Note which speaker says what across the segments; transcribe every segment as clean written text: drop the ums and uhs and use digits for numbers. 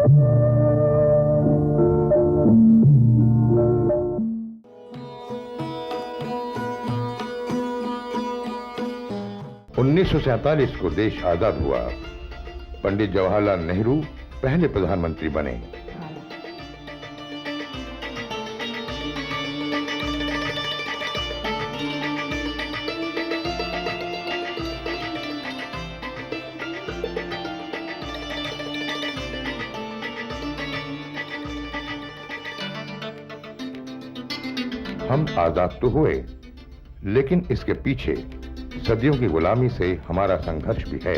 Speaker 1: 1947 को देश आजाद हुआ। पंडित जवाहरलाल नेहरू पहले प्रधानमंत्री बने। हम आजाद तो हुए, लेकिन इसके पीछे सदियों की गुलामी से हमारा संघर्ष भी है।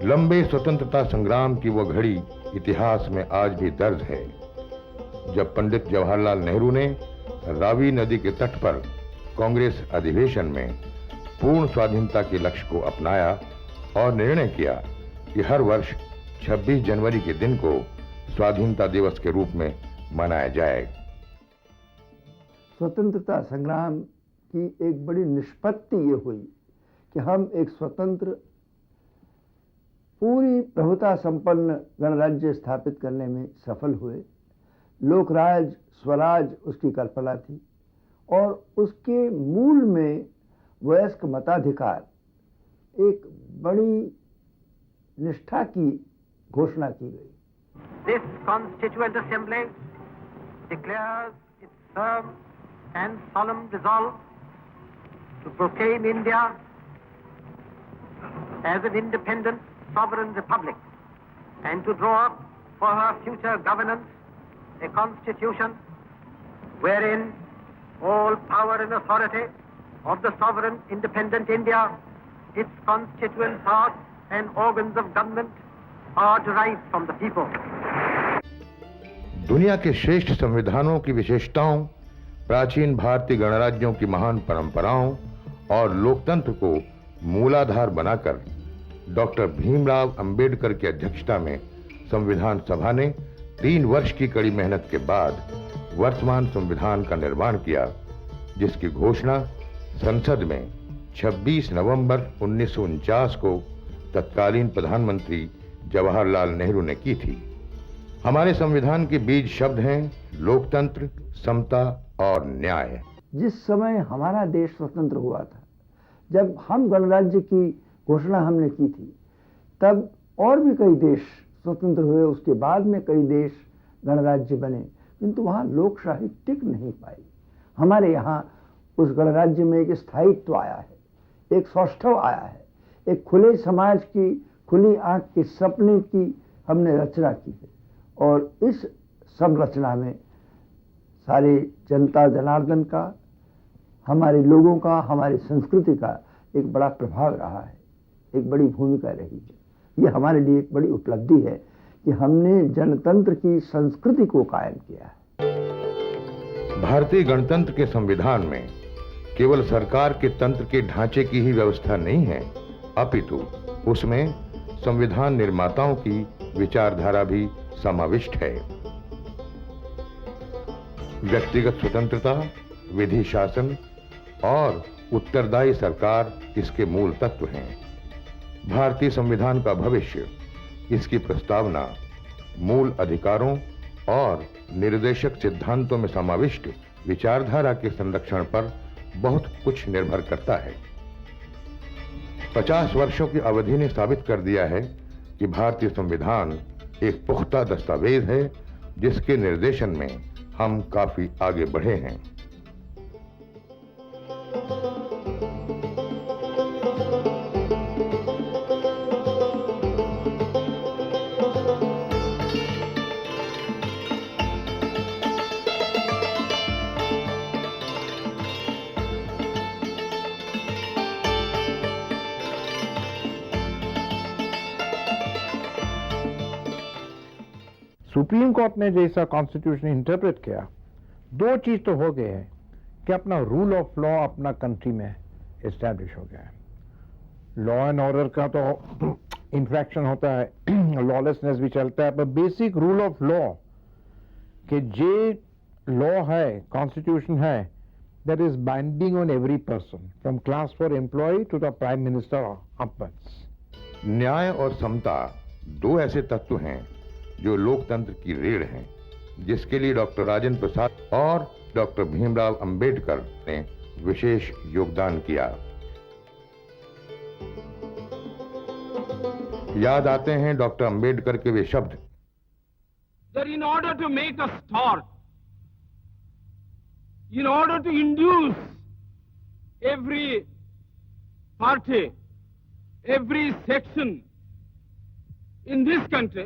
Speaker 1: लंबे स्वतंत्रता संग्राम की वो घड़ी इतिहास में आज भी दर्ज है, जब पंडित जवाहरलाल नेहरू ने रावी नदी के तट पर कांग्रेस अधिवेशन में पूर्ण स्वाधीनता के लक्ष्य को अपनाया और निर्णय किया कि हर वर्ष 26 जनवरी के दिन को स्वाधीनता दिवस के रूप में मनाया जाए।
Speaker 2: स्वतंत्रता संग्राम की एक बड़ी निष्पत्ति ये हुई कि हम एक स्वतंत्र, पूरी प्रभुता संपन्न गणराज्य स्थापित करने में सफल हुए। लोकराज, स्वराज उसकी कल्पना थी और उसके मूल में वयस्क मताधिकार एक बड़ी निष्ठा की घोषणा की गई।
Speaker 3: This Constituent Assembly declares its firm and solemn resolve to proclaim India as an independent sovereign republic and to draw up for her future governance a constitution wherein all power and authority of the sovereign independent India, its constituent parts and organs of government are derived from the people.
Speaker 1: दुनिया के श्रेष्ठ संविधानों की विशेषताओं, प्राचीन भारतीय गणराज्यों की महान परंपराओं और लोकतंत्र को मूलाधार बनाकर डॉक्टर भीमराव अंबेडकर की अध्यक्षता में संविधान सभा ने 3 वर्ष की कड़ी मेहनत के बाद वर्तमान संविधान का निर्माण किया, जिसकी घोषणा संसद में 26 नवंबर 1949 को तत्कालीन प्रधानमंत्री जवाहरलाल नेहरू ने की थी। हमारे संविधान के बीज शब्द हैं लोकतंत्र, समता और न्याय।
Speaker 2: जिस समय हमारा देश स्वतंत्र हुआ था, जब हम गणराज्य की घोषणा हमने की थी, तब और भी कई देश स्वतंत्र हुए। उसके बाद में कई देश गणराज्य बने, किंतु वहाँ लोकशाही टिक नहीं पाई। हमारे यहाँ उस गणराज्य में एक स्थायित्व आया है, एक सौष्ठव आया है, एक खुले समाज की, खुली आंख के सपने की हमने रचना की है। और इस सब रचना में सारे जनता जनार्दन का, हमारे लोगों का, हमारी संस्कृति का एक बड़ा प्रभाव रहा है, एक बड़ी भूमिका रही है। ये हमारे लिए एक बड़ी उपलब्धि है कि हमने जनतंत्र की संस्कृति को कायम किया है।
Speaker 1: भारतीय गणतंत्र के संविधान में केवल सरकार के तंत्र के ढांचे की ही व्यवस्था नहीं है, अपितु उसमें संविधान निर्माताओं की विचारधारा भी समाविष्ट है। व्यक्तिगत स्वतंत्रता, विधि शासन और उत्तरदायी सरकार इसके मूल तत्व हैं। भारतीय संविधान का भविष्य, इसकी प्रस्तावना मूल अधिकारों और निर्देशक सिद्धांतों में समाविष्ट विचारधारा के संरक्षण पर बहुत कुछ निर्भर करता है। 50 वर्षों की अवधि ने साबित कर दिया है कि भारतीय संविधान एक पुख्ता दस्तावेज है, जिसके निर्देशन में हम काफी आगे बढ़े हैं।
Speaker 4: सुप्रीम कोर्ट ने जैसा कॉन्स्टिट्यूशन इंटरप्रेट किया, 2 चीज तो हो गए हैं कि अपना रूल ऑफ लॉ अपना कंट्री में एस्टैब्लिश हो गया है। लॉ एंड ऑर्डर का तो इंफ्रैक्शन होता है, लॉलेसनेस भी चलता है, पर बेसिक रूल ऑफ लॉ कि जे लॉ है, कॉन्स्टिट्यूशन है, that is binding on every person from class 4 employ to the prime minister upwards.
Speaker 1: न्याय और समता 2 ऐसे तत्व हैं जो लोकतंत्र की रीढ़ हैं, जिसके लिए डॉक्टर राजेंद्र प्रसाद और डॉक्टर भीमराव अंबेडकर ने विशेष योगदान किया। याद आते हैं डॉक्टर अंबेडकर के वे शब्द,
Speaker 5: that in order to make a start, in order to induce every party, every section in this country,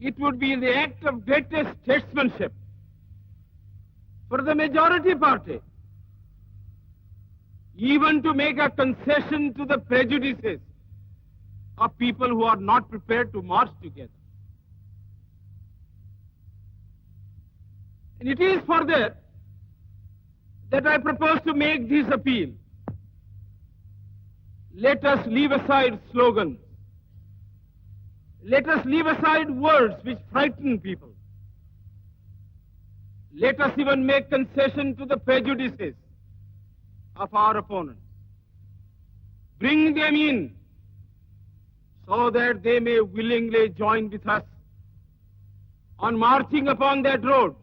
Speaker 5: it would be the act of greatest statesmanship for the majority party, even to make a concession to the prejudices of people who are not prepared to march together. And it is for that I propose to make this appeal. Let us leave aside slogans. Let us leave aside words which frighten people. Let us even make concession to the prejudices of our opponents. Bring them in so that they may willingly join with us on marching upon that road,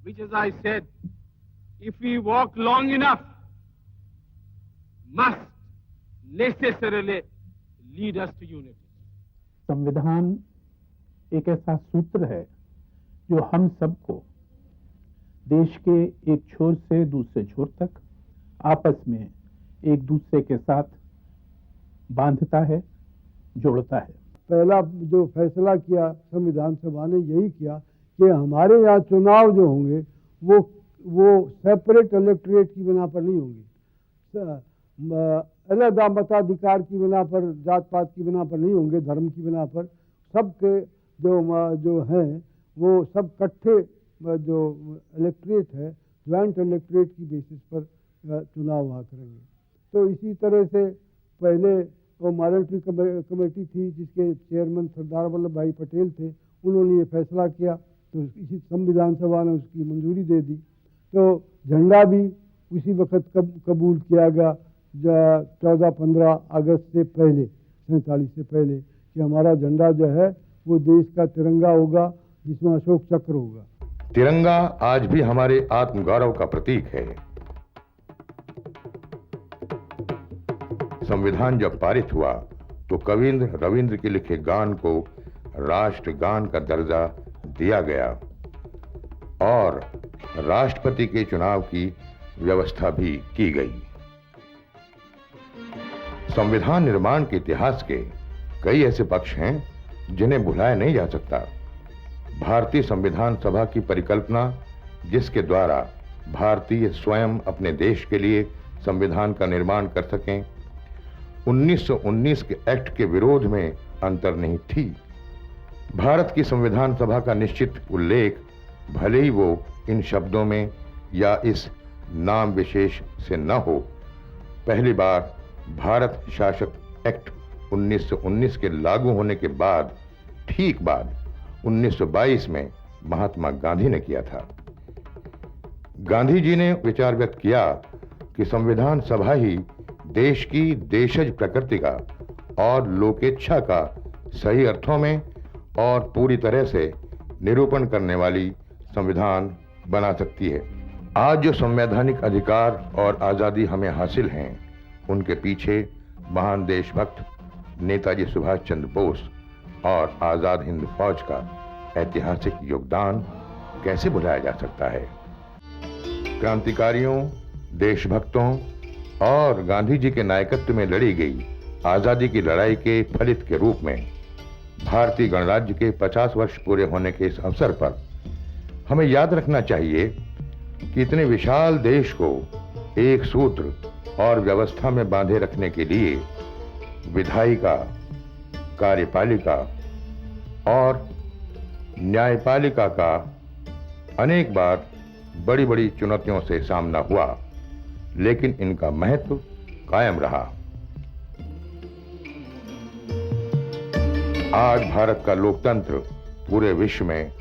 Speaker 5: which, as I said, if we walk long enough, must necessarily lead us to unity.
Speaker 6: संविधान एक ऐसा सूत्र है जो हम सबको देश के एक छोर से दूसरे छोर तक आपस में एक दूसरे के साथ बांधता है, जोड़ता है।
Speaker 2: पहला जो फैसला किया संविधान सभा ने यही किया कि हमारे यहाँ चुनाव जो होंगे वो सेपरेट इलेक्टोरेट की बिना पर नहीं होंगे, अलग मताधिकार की बिना पर, जात पात की बिना पर नहीं होंगे, धर्म की बिना पर। सबके जो हैं वो सब इकट्ठे जो इलेक्टोरेट है, ज्वाइंट इलेक्टोरेट की बेसिस पर चुनाव वहाँ करेंगे। तो इसी तरह से पहले वो मॉनिटरी कमेटी थी जिसके चेयरमैन सरदार वल्लभ भाई पटेल थे, उन्होंने ये फैसला किया, तो इसी संविधान सभा ने उसकी मंजूरी दे दी। तो झंडा भी उसी वक्त कबूल किया गया 14-15 अगस्त से पहले, 47 से पहले, कि हमारा झंडा जो है वो देश का तिरंगा होगा जिसमें अशोक चक्र होगा।
Speaker 1: तिरंगा आज भी हमारे आत्मगौरव का प्रतीक है। संविधान जब पारित हुआ तो कविंद्र रविंद्र के लिखे गान को राष्ट्रगान का दर्जा दिया गया और राष्ट्रपति के चुनाव की व्यवस्था भी की गई। संविधान निर्माण के इतिहास के कई ऐसे पक्ष हैं जिन्हें भुलाया नहीं जा सकता। भारतीय संविधान सभा की परिकल्पना, जिसके द्वारा भारतीय स्वयं अपने देश के लिए संविधान का निर्माण कर सकें, 1919 के एक्ट के विरोध में अंतर नहीं थी। भारत की संविधान सभा का निश्चित उल्लेख भले ही वो इन शब्दों में या इस नाम विशेष से न हो, पहली बार भारत शासक एक्ट 1919 के लागू होने के बाद ठीक बाद 1922 में महात्मा गांधी ने किया था। गांधी जी ने विचार व्यक्त किया कि संविधान सभा ही देश की देशज प्रकृति का और लोकेच्छा का सही अर्थों में और पूरी तरह से निरूपण करने वाली संविधान बना सकती है। आज जो संवैधानिक अधिकार और आज़ादी हमें हासिल हैं, उनके पीछे महान देशभक्त नेताजी सुभाष चंद्र बोस और आज़ाद हिंद फौज का ऐतिहासिक योगदान कैसे भुलाया जा सकता है। क्रांतिकारियों, देशभक्तों और गांधी जी के नायकत्व में लड़ी गई आज़ादी की लड़ाई के फलित के रूप में भारतीय गणराज्य के 50 वर्ष पूरे होने के इस अवसर पर हमें याद रखना चाहिए कि इतने विशाल देश को एक सूत्र और व्यवस्था में बांधे रखने के लिए विधायिका, कार्यपालिका और न्यायपालिका का अनेक बार बड़ी बड़ी चुनौतियों से सामना हुआ, लेकिन इनका महत्व कायम रहा। आज भारत का लोकतंत्र पूरे विश्व में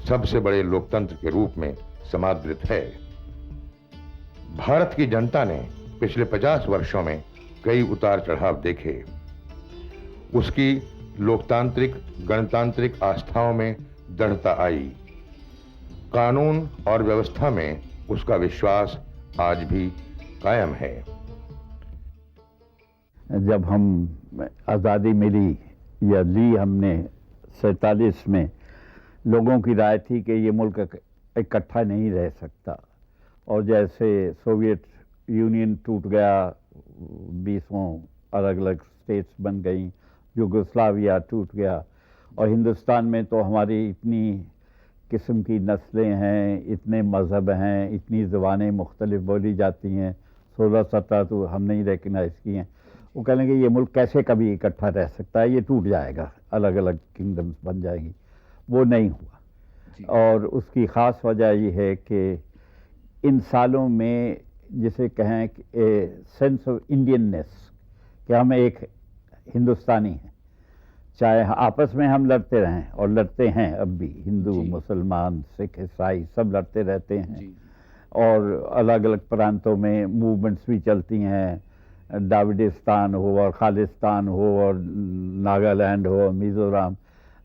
Speaker 1: सबसे बड़े लोकतंत्र के रूप में समादृत है। भारत की जनता ने पिछले 50 वर्षों में कई उतार चढ़ाव देखे। उसकी लोकतांत्रिक गणतांत्रिक आस्थाओं में दृढ़ता आई। कानून और व्यवस्था में उसका विश्वास आज भी कायम है।
Speaker 7: जब हम आज़ादी मिली या ली हमने 47 में, लोगों की राय थी कि ये मुल्क इकट्ठा नहीं रह सकता, और जैसे सोवियत यूनियन टूट गया, 20 अलग अलग स्टेट्स बन गई, युगोस्लाविया टूट गया, और हिंदुस्तान में तो हमारी इतनी किस्म की नस्लें हैं, इतने मज़हब हैं, इतनी ज़बानें मुख्तलिफ बोली जाती हैं, 16-17 तो हम नहीं रिकगनाइज़ किए हैं। वो कह लेंगे ये मुल्क कैसे कभी इकट्ठा रह सकता है, ये टूट जाएगा, अलग अलग किंगडम्स बन जाएगी। वो नहीं हुआ, और उसकी ख़ास वजह ये है कि इन सालों में जिसे कहें सेंस ऑफ इंडियननेस, कि हम एक हिंदुस्तानी हैं, चाहे आपस में हम लड़ते रहें और लड़ते हैं अब भी, हिंदू मुसलमान सिख ईसाई सब लड़ते रहते हैं, और अलग अलग प्रांतों में मूवमेंट्स भी चलती हैं, द्राविडिस्तान हो और खालिस्तान हो और नागालैंड हो, मिज़ोरम,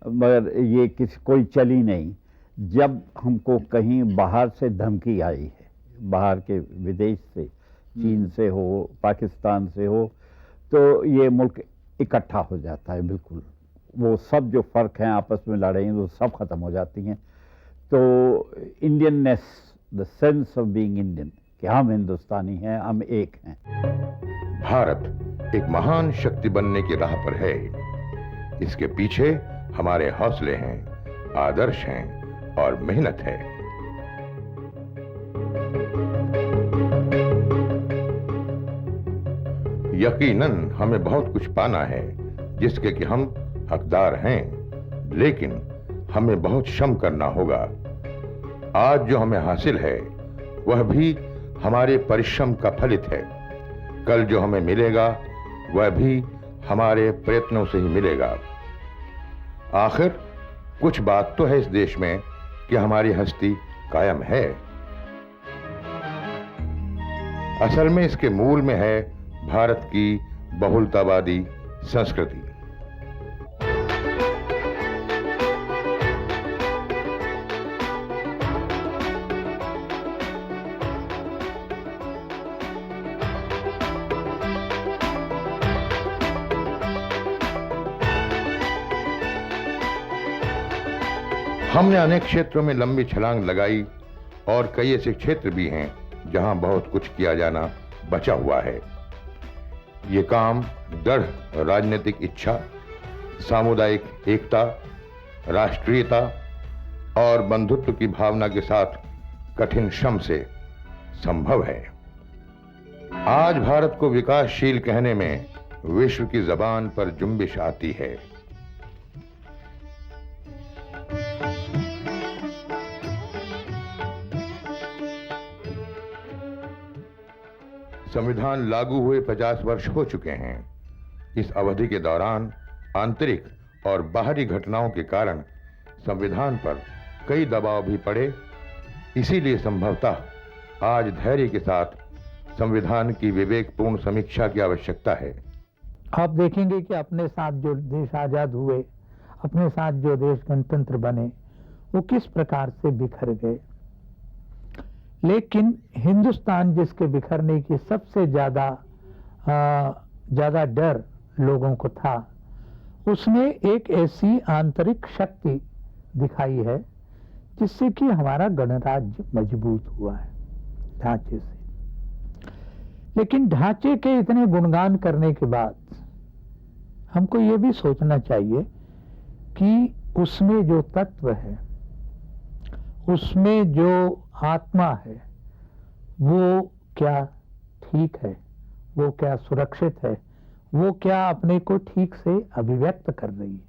Speaker 7: मगर ये कोई चली नहीं। जब हमको कहीं बाहर से धमकी आई है, बाहर के विदेश से, चीन से हो, पाकिस्तान से हो, तो ये मुल्क इकट्ठा हो जाता है बिल्कुल। वो सब जो फ़र्क हैं आपस में लड़ाई, वो सब ख़त्म हो जाती हैं। तो Indianness, the sense of being Indian, कि हम हिंदुस्तानी हैं, हम एक हैं।
Speaker 1: भारत एक महान शक्ति बनने की राह पर है। इसके पीछे हमारे हौसले हैं, आदर्श हैं और मेहनत है। यकीनन हमें बहुत कुछ पाना है जिसके कि हम हकदार हैं, लेकिन हमें बहुत श्रम करना होगा। आज जो हमें हासिल है वह भी हमारे परिश्रम का फलित है। कल जो हमें मिलेगा वह भी हमारे प्रयत्नों से ही मिलेगा। आखिर कुछ बात तो है इस देश में कि हमारी हस्ती कायम है। असल में इसके मूल में है भारत की बहुलतावादी संस्कृति। हमने अनेक क्षेत्रों में लंबी छलांग लगाई और कई ऐसे क्षेत्र भी हैं जहां बहुत कुछ किया जाना बचा हुआ है। ये काम दृढ़ राजनीतिक इच्छा, सामुदायिक एकता, राष्ट्रीयता और बंधुत्व की भावना के साथ कठिन श्रम से संभव है। आज भारत को विकासशील कहने में विश्व की जबान पर जुम्बिश आती है। संविधान लागू हुए 50 वर्ष हो चुके हैं। इस अवधि के दौरान आंतरिक और बाहरी घटनाओं के कारण संविधान पर कई दबाव भी पड़े। इसीलिए संभवतः आज धैर्य के साथ संविधान की विवेकपूर्ण समीक्षा की आवश्यकता है।
Speaker 8: आप देखेंगे कि अपने साथ जो देश आजाद हुए, अपने साथ जो देश गणतंत्र बने, वो किस प्रकार से बिखर गए। लेकिन हिंदुस्तान जिसके बिखरने की सबसे ज्यादा डर लोगों को था, उसने एक ऐसी आंतरिक शक्ति दिखाई है जिससे कि हमारा गणराज्य मजबूत हुआ है ढांचे से। लेकिन ढांचे के इतने गुणगान करने के बाद हमको ये भी सोचना चाहिए कि उसमें जो तत्व है, उसमें जो आत्मा है, वो क्या ठीक है, वो क्या सुरक्षित है, वो क्या अपने को ठीक से अभिव्यक्त कर रही है।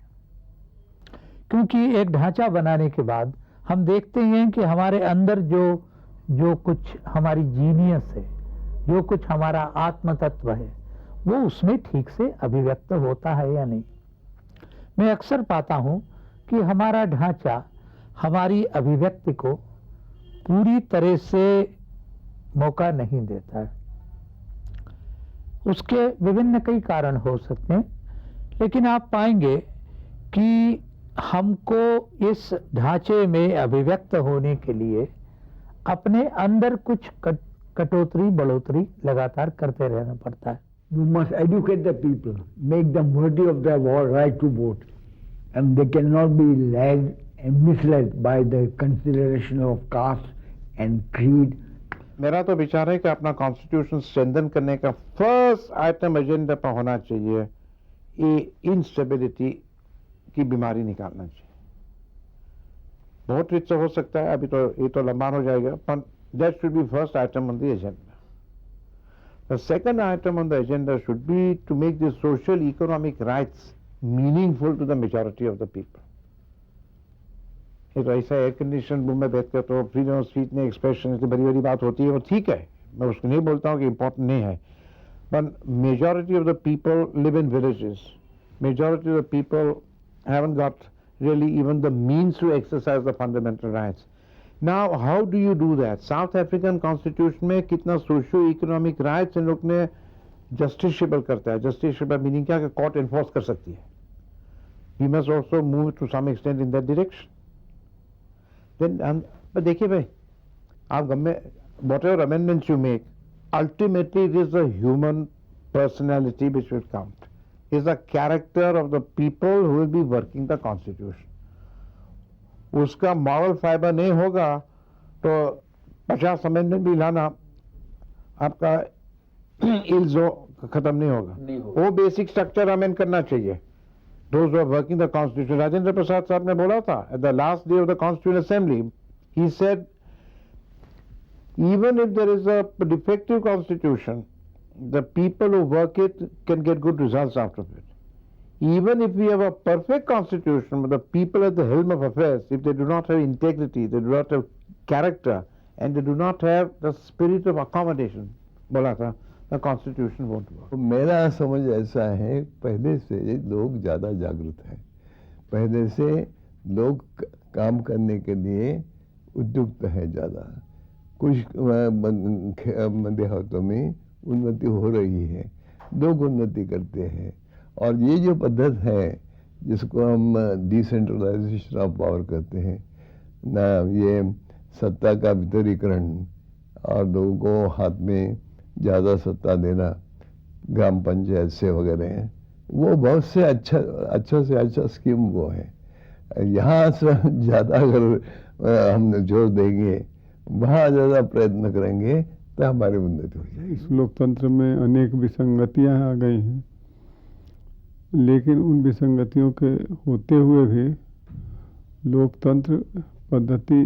Speaker 8: क्योंकि एक ढांचा बनाने के बाद हम देखते हैं कि हमारे अंदर जो कुछ हमारी जीनियस है, जो कुछ हमारा आत्म तत्व है, वो उसमें ठीक से अभिव्यक्त होता है या नहीं। मैं अक्सर पाता हूं कि हमारा ढांचा हमारी अभिव्यक्ति को पूरी तरह से मौका नहीं देता है। उसके विभिन्न कई कारण हो सकते हैं, लेकिन आप पाएंगे कि हमको इस ढांचे में अभिव्यक्त होने के लिए अपने अंदर कुछ कटौती बढ़ोतरी लगातार करते रहना पड़ता है।
Speaker 2: You must educate the people, make them worthy of their right to vote, and they cannot be led and misled by the consideration of caste and creed.
Speaker 4: मेरा तो विचार है कि अपना कॉन्स्टिट्यूशन स्ट्रेंथन करने का फर्स्ट आइटम एजेंडा पर होना चाहिए ये इंस्टेबिलिटी की बीमारी निकालना चाहिए। बहुत रिच हो सकता है, अभी तो ये तो लंबा हो जाएगा, पर that should be first item on the agenda. The second item on the agenda should be to make the social economic rights meaningful to the majority of the people. तो ऐसा एयर कंडीशन रूम में बैठकर तो freedom of speech में expression इतनी बड़ी बड़ी बात होती है, वो ठीक है, मैं उसको नहीं बोलता हूँ कि इम्पोर्टेंट नहीं है, but majority of the people live in villages. Majority of the people haven't got really even the means to exercise the fundamental rights. Now, how do you do that? South African Constitution में कितना socio economic rights इन लोग ने justiciable करता है। Justiciable meaning क्या, कि court enforce कर सकती है। We must also move to some extent in that direction. Then, देखिए भाई, आप whatever amendments you make, ultimately it is the human personality which will count. It is the character of the people who will be working the Constitution. उसका moral fibre नहीं होगा तो 50 amendment भी लाना आपका इल्जो खत्म नहीं होगा। वो बेसिक स्ट्रक्चर अमेंड करना चाहिए। Those who are working the Constitution, Rajendra Prasad साहब ने बोला था at the last day of the Constituent Assembly, he said, even if there is a defective Constitution, the people who work it can get good results out of it. Even if we have a perfect Constitution, but the people at the helm of affairs, if they do not have integrity, they do not have character, and they do not have the spirit of accommodation, बोला था, the Constitution won't work.
Speaker 9: मेरा समझ ऐसा है, पहले से लोग ज़्यादा जागरूक हैं, पहले से लोग काम करने के लिए उद्युक्त है ज़्यादा। कुछ देहातों में उन्नति हो रही है, लोग उन्नति करते हैं, और ये जो पद्धत है जिसको हम डिसेंट्रलाइजेशन ऑफ पावर कहते हैं ना, ये सत्ता का वितरीकरण और लोगों को हाथ में ज़्यादा सत्ता देना, ग्राम पंचायत से वगैरह, वो बहुत से अच्छा से अच्छा स्कीम वो है। यहाँ से ज़्यादा अगर हम जोर देंगे, वहाँ ज़्यादा प्रयत्न करेंगे तो हमारी उन्नति हो जाएगी।
Speaker 10: इस लोकतंत्र में अनेक विसंगतियाँ आ गई हैं, लेकिन उन विसंगतियों के होते हुए भी लोकतंत्र पद्धति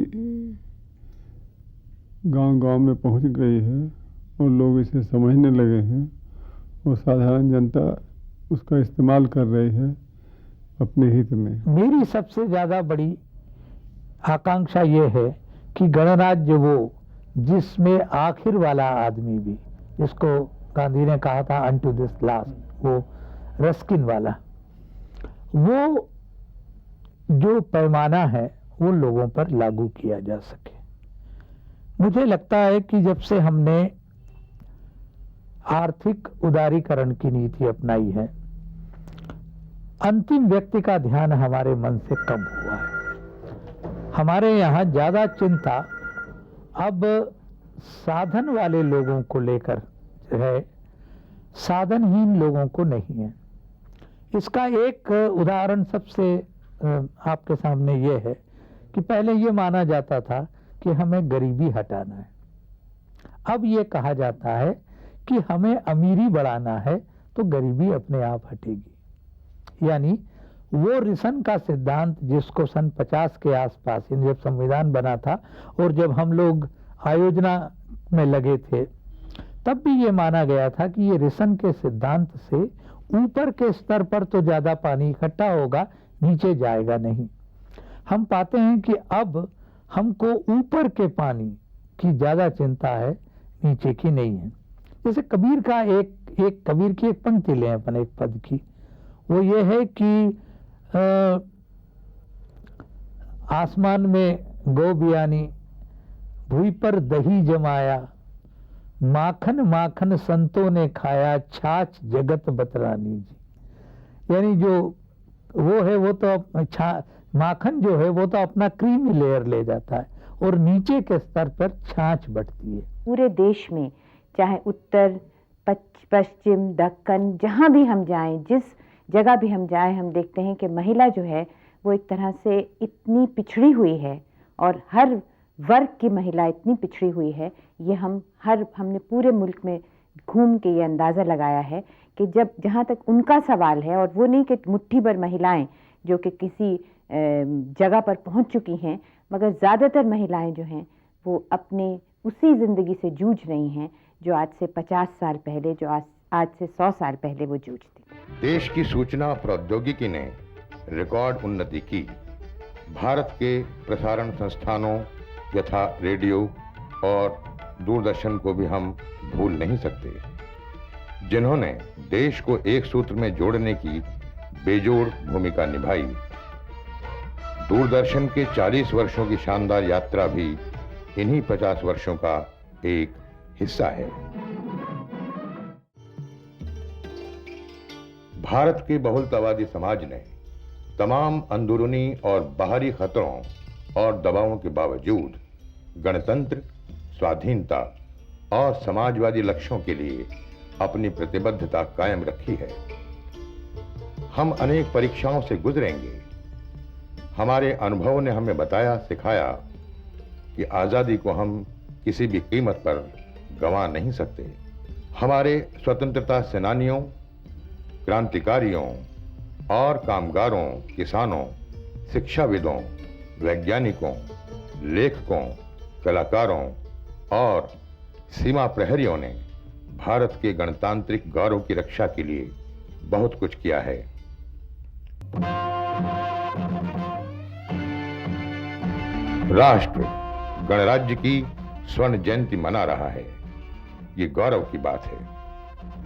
Speaker 10: गांव-गांव में पहुंच गई है और लोग इसे समझने लगे हैं और साधारण जनता उसका इस्तेमाल कर रही है अपने हित में।
Speaker 8: मेरी सबसे ज़्यादा बड़ी आकांक्षा ये है कि गणराज्य वो जिसमें आखिर वाला आदमी भी, जिसको गांधी ने कहा था अनटू दिस लास्ट, वो रस्किन वाला, वो जो पैमाना है वो लोगों पर लागू किया जा सके। मुझे लगता है कि जब से हमने आर्थिक उदारीकरण की नीति अपनाई है, अंतिम व्यक्ति का ध्यान हमारे मन से कम हुआ है। हमारे यहाँ ज्यादा चिंता अब साधन वाले लोगों को लेकर है, साधनहीन लोगों को नहीं है। इसका एक उदाहरण सबसे आपके सामने ये है कि पहले ये माना जाता था कि हमें गरीबी हटाना है, अब ये कहा जाता है कि हमें अमीरी बढ़ाना है तो गरीबी अपने आप हटेगी। यानी वो रिसन का सिद्धांत जिसको सन 50 के आसपास, जब संविधान बना था और जब हम लोग आयोजना में लगे थे, तब भी ये माना गया था कि ये रिसन के सिद्धांत से ऊपर के स्तर पर तो ज्यादा पानी इकट्ठा होगा, नीचे जाएगा नहीं। हम पाते हैं कि अब हमको ऊपर के पानी की ज्यादा चिंता है, नीचे की नहीं है। जैसे कबीर का कबीर की एक पंक्ति लें अपन, एक पद की, वो ये है कि आसमान में गौ बियानी, भूमि पर दही जमाया, माखन माखन संतों ने खाया, छाछ जगत बतरानी जी। यानी जो वो है वो तो माखन जो है वो तो अपना क्रीमी लेयर ले जाता है और नीचे के स्तर पर छाछ बढ़ती है।
Speaker 11: पूरे देश में चाहे उत्तर पश्चिम दक्कन जहाँ भी हम जाएं, जिस जगह भी हम जाएं, हम देखते हैं कि महिला जो है वो एक तरह से इतनी पिछड़ी हुई है और हर वर्ग की महिला इतनी पिछड़ी हुई है। ये हमने पूरे मुल्क में घूम के ये अंदाज़ा लगाया है कि जब जहाँ तक उनका सवाल है, और वो नहीं कि मुट्ठी भर महिलाएं जो कि किसी जगह पर पहुँच चुकी हैं, मगर ज़्यादातर महिलाएं जो हैं वो अपने उसी ज़िंदगी से जूझ रही हैं जो आज से 50 साल पहले, जो आज से 100 साल पहले वो जूझती।
Speaker 1: देश की सूचना प्रौद्योगिकी ने रिकॉर्ड उन्नति की। भारत के प्रसारण संस्थानों यथा रेडियो और दूरदर्शन को भी हम भूल नहीं सकते, जिन्होंने देश को एक सूत्र में जोड़ने की बेजोड़ भूमिका निभाई। दूरदर्शन के 40 वर्षों की शानदार यात्रा भी इन्हीं 50 वर्षों का एक हिस्सा है। भारत के बहुलतावादी समाज ने तमाम अंदरूनी और बाहरी खतरों और दबावों के बावजूद गणतंत्र, स्वाधीनता और समाजवादी लक्ष्यों के लिए अपनी प्रतिबद्धता कायम रखी है। हम अनेक परीक्षाओं से गुजरेंगे। हमारे अनुभव ने हमें बताया, सिखाया कि आजादी को हम किसी भी कीमत पर गंवा नहीं सकते। हमारे स्वतंत्रता सेनानियों, क्रांतिकारियों और कामगारों, किसानों, शिक्षाविदों, वैज्ञानिकों, लेखकों, कलाकारों और सीमा प्रहरियों ने भारत के गणतांत्रिक गौरव की रक्षा के लिए बहुत कुछ किया है। राष्ट्र गणराज्य की स्वर्ण जयंती मना रहा है, ये गौरव की बात है,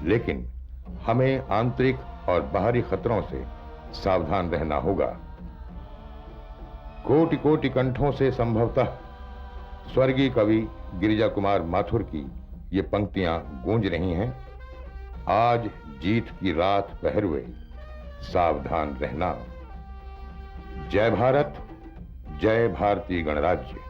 Speaker 1: लेकिन हमें आंतरिक और बाहरी खतरों से सावधान रहना होगा। कोटि कोटि कंठों से संभवतः स्वर्गीय कवि गिरिजा कुमार माथुर की ये पंक्तियां गूंज रही हैं। आज जीत की रात पहरुए, सावधान रहना। जय भारत, जय भारतीय गणराज्य।